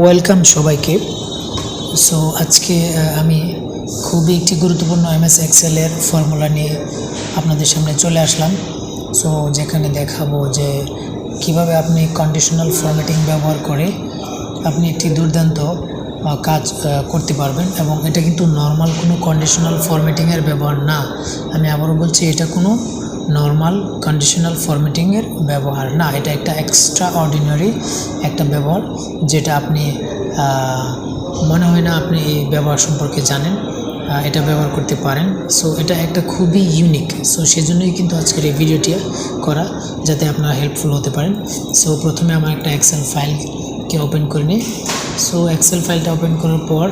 Welcome সবাইকে। So আজকে আমি খুবই একটি গুরুত্বপূর্ণ এমএস এক্সেলের ফর্মুলা নিয়ে আপনাদের সামনে চলে আসলাম। সো যেখানে দেখাবো যে কিভাবে আপনি কন্ডিশনাল ফরম্যাটিং ব্যবহার করে আপনি একটি দুর্দান্ত কাজ করতে পারবেন। এবং এটা কিন্তু নর্মাল কোনো কন্ডিশনাল ফরম্যাটিংয়ের ব্যবহার না। আমি আবারও বলছি, এটা কোনো নর্মাল কন্ডিশনাল ফরম্যাটিংয়ের ব্যবহার না। এটা একটা এক্সট্রা অর্ডিনারি একটা ব্যবহার, যেটা আপনি মনে হয় না আপনি এই ব্যবহার সম্পর্কে জানেন, এটা ব্যবহার করতে পারেন। সো এটা একটা খুবই ইউনিক। সো সেজন্যই কিন্তু আজকের এই ভিডিওটি করা, যাতে আপনারা হেল্পফুল হতে পারেন। সো প্রথমে আমার একটা এক্সেল ফাইলকে ওপেন করে নিই। সো এক্সেল ফাইলটা ওপেন করার পর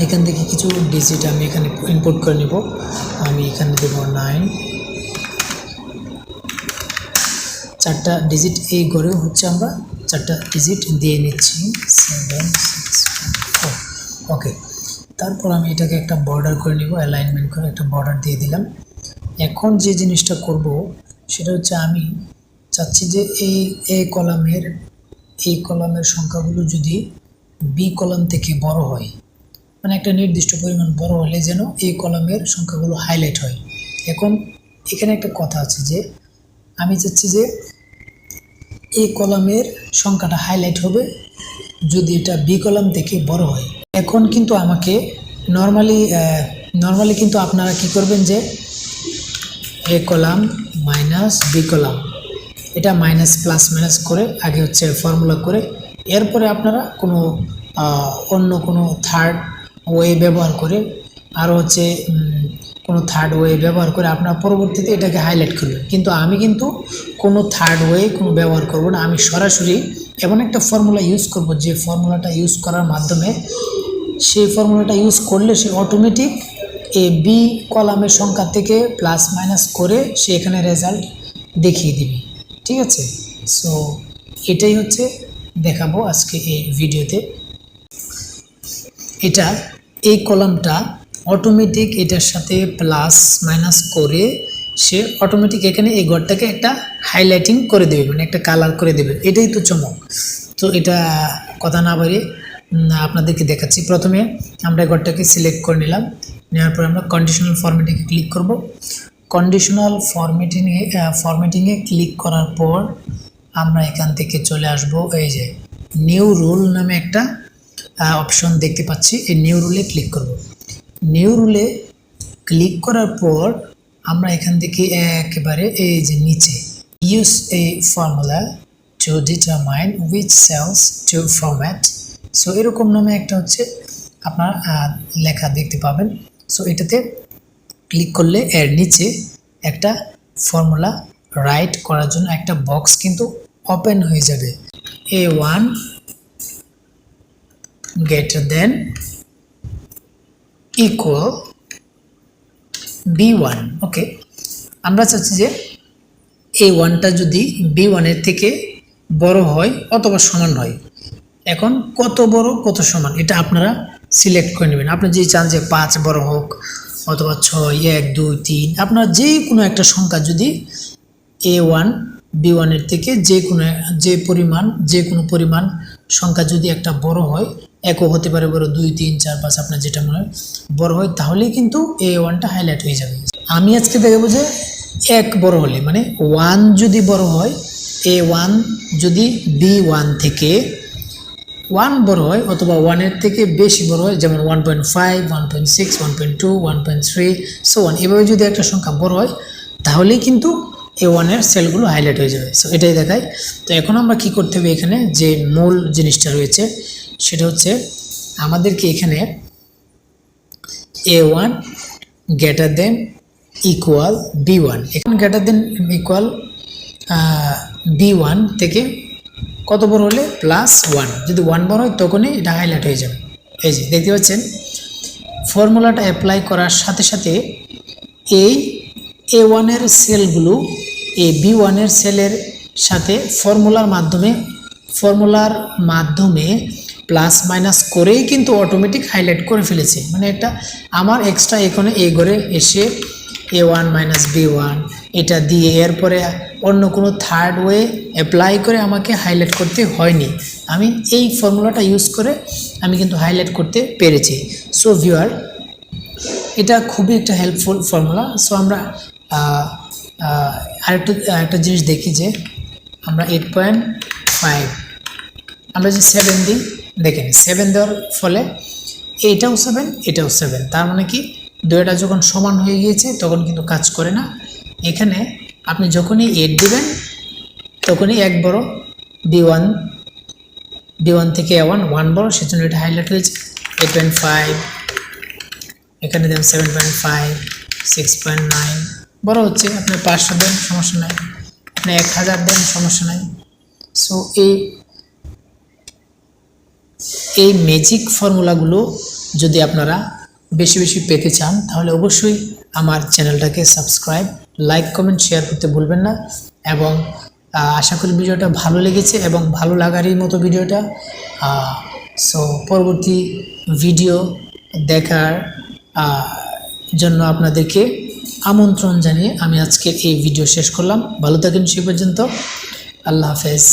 এখান থেকে কিছু ডিজিট আমি এখানে ইনপুট করে নিব। আমি এখানে দেব 9, 4টা ডিজিট এই গড়েও হচ্ছে, আমরা 4টা ডিজিট দিয়ে নিচ্ছি 7, 6, 4। ওকে, তারপর আমি এটাকে একটা বর্ডার করে নিব, অ্যালাইনমেন্ট করে একটা বর্ডার দিয়ে দিলাম। এখন যে জিনিসটা করব সেটা হচ্ছে, আমি চাচ্ছি যে এই কলামের সংখ্যাগুলো যদি বি কলাম থেকে বড় হয়, মানে একটা নির্দিষ্ট পরিমাণ বড় হলে যেন এই কলামের সংখ্যাগুলো হাইলাইট হয়। এখন এখানে একটা কথা আছে যে আমি চাচ্ছি যে এই কলামের সংখ্যাটা হাইলাইট হবে যদি এটা বি কলাম থেকে বড় হয়। এখন কিন্তু আমাকে নর্মালি কিন্তু আপনারা কি করবেন যে এ কলাম মাইনাস বি কলাম, এটা মাইনাস প্লাস মাইনাস করে আগে হচ্ছে ফর্মুলা করে, এরপরে আপনারা অন্য কোনো থার্ড ওয়ে ব্যবহার করে আরও হচ্ছে কোনো থার্ড ওয়ে ব্যবহার করে আপনার পরবর্তীতে এটাকে হাইলাইট করবেন। কিন্তু আমি কোনো থার্ড ওয়ে ব্যবহার করব না। আমি সরাসরি এমন একটা ফর্মুলা ইউজ করব, যে ফর্মুলাটা ইউজ করার মাধ্যমে, সেই ফর্মুলাটা ইউজ করলে সে অটোমেটিক এ বি কলামের সংখ্যা থেকে প্লাস মাইনাস করে সে এখানে রেজাল্ট দেখিয়ে দিবে। ঠিক আছে? সো এটাই হচ্ছে দেখাবো আজকে এই ভিডিওতে। এই কলামটা অটোমেটিক এটার সাথে প্লাস মাইনাস করে সে অটোমেটিক এখানে এই ঘরটাকে একটা হাইলাইটিং করে দেবে, মানে একটা কালার করে দেবে। এটাই তো চমক। তো এটা কথা না বাড়িয়ে আপনাদেরকে দেখাচ্ছি। প্রথমে আমরা এই ঘরটাকে সিলেক্ট করে নিলাম, নেওয়ার পর আমরা কন্ডিশনাল ফরম্যাটিংয়ে ক্লিক করব। কন্ডিশনাল ফরম্যাটিংয়ে ক্লিক করার পর আমরা এখান থেকে চলে আসব এই যে নিউ রুল নামে একটা অপশন দেখতে পাচ্ছি। এই নিউ রুলে ক্লিক করব। নিউ রুলে ক্লিক করার পর আমরা এখান থেকে একেবারে এই যে নিচে use a formula to determine which cells to format, so এরকম নামে একটা হচ্ছে আপনার লেখা দেখতে পাবেন। সো এটাতে ক্লিক করলে এর নিচে একটা ফর্মুলা রাইট করার জন্য একটা বক্স কিন্তু ওপেন হয়ে যাবে। A1 greater than equal B1। ওকে, আমরা চাচ্ছি যে A1টা যদি B1 এর থেকে বড় হয় অথবা সমান হয়। এখন কত বড় কত সমান এটা আপনারা সিলেক্ট করে নেবেন। আপনি যদি চান যে 5 বড় হোক অথবা 6, 1, 2, 3, আপনার যে কোনো একটা সংখ্যা যদি A1 B1 এর থেকে যে কোনো পরিমাণ সংখ্যা যদি একটা বড় হয়, একও হতে পারে বড়, 2, 3, 4, 5, আপনার যেটা মনে হয় বড় হয়, তাহলেই কিন্তু A1টা হাইলাইট হয়ে যাবে। আমি আজকে দেখাবো যে 1 বড় হলে, মানে 1 যদি বড় হয়, A1 যদি B1 থেকে 1 বড় হয় অথবা 1 এর থেকে বেশি বড় হয়, যেমন 1.5, 1.6, 1.2, 1.3, সো অন, এভাবে যদি একটা সংখ্যা বড় হয় তাহলেই কিন্তু A1 এর সেলগুলো হাইলাইট হয়ে যাবে। সো এটাই দেখায়। তো এখন আমরা কি করতে হবে, এখানে যে মূল জিনিসটা রয়েছে সেটা হচ্ছে আমাদেরকে এখানে A1 greater than equal B1, এখন গ্রেটার দেন ইকুয়াল B1 থেকে কত বড় হলে +1, যদি 1 বড় হয় তখনই এটা হাইলাইট হয়ে যাবে। এই যে দেখতে পাচ্ছেন, ফর্মুলাটা অ্যাপ্লাই করার সাথে সাথে এই A1 এর সেলগুলো এই B1 এর সেলের সাথে ফর্মুলার মাধ্যমে প্লাস মাইনাস করেই কিন্তু অটোমেটিক হাইলাইট করে ফেলেছে। মানে একটা আমার এক্সট্রা এখানে এই ঘরে এসে A1 - B1, এটা দিয়ে এরপরে অন্য কোনো থার্ড ওয়ে অ্যাপ্লাই করে আমাকে হাইলাইট করতে হয়নি। আমি এই ফর্মুলাটা ইউজ করে আমি কিন্তু হাইলাইট করতে পেরেছি। সো ভিউয়ার, এটা খুবই একটা হেল্পফুল ফর্মুলা। সো আমরা আরেকটা জিনিস দেখি যে আমরা 8.5 আমরা যে 7 দিই, দেখেন 7 দেওয়ার ফলে এইটাও 7 এটাও 7, তার মানে কি দুইটা যখন সমান হয়ে গিয়েছে তখন কিন্তু কাজ করে না। এখানে আপনি যখনই 8 দিবেন তখনই এক বড়, D1 থেকে A1 বড়, সেজন্য এটা হাইলাইট হয়েছে। 8.5 এখানে দেন 7.5, 6.9 বড় হচ্ছে। আপনি 500 দেন সমস্যা নাই, আপনি 1000 দেন সমস্যা নাই। সো এই ম্যাজিক ফর্মুলাগুলো যদি আপনারা বেশি বেশি পেতে চান তাহলে অবশ্যই আমার চ্যানেলটাকে সাবস্ক্রাইব, লাইক, কমেন্ট, শেয়ার করতে ভুলবেন না। এবং আশা করি ভিডিওটা ভালো লেগেছে এবং ভালো লাগারই মতো ভিডিওটা। সো পরবর্তী ভিডিও দেখার জন্য আপনাদেরকে আমন্ত্রণ জানিয়ে আমি আজকে এই ভিডিও শেষ করলাম। ভালো থাকেন সে পর্যন্ত। আল্লাহ হাফেজ।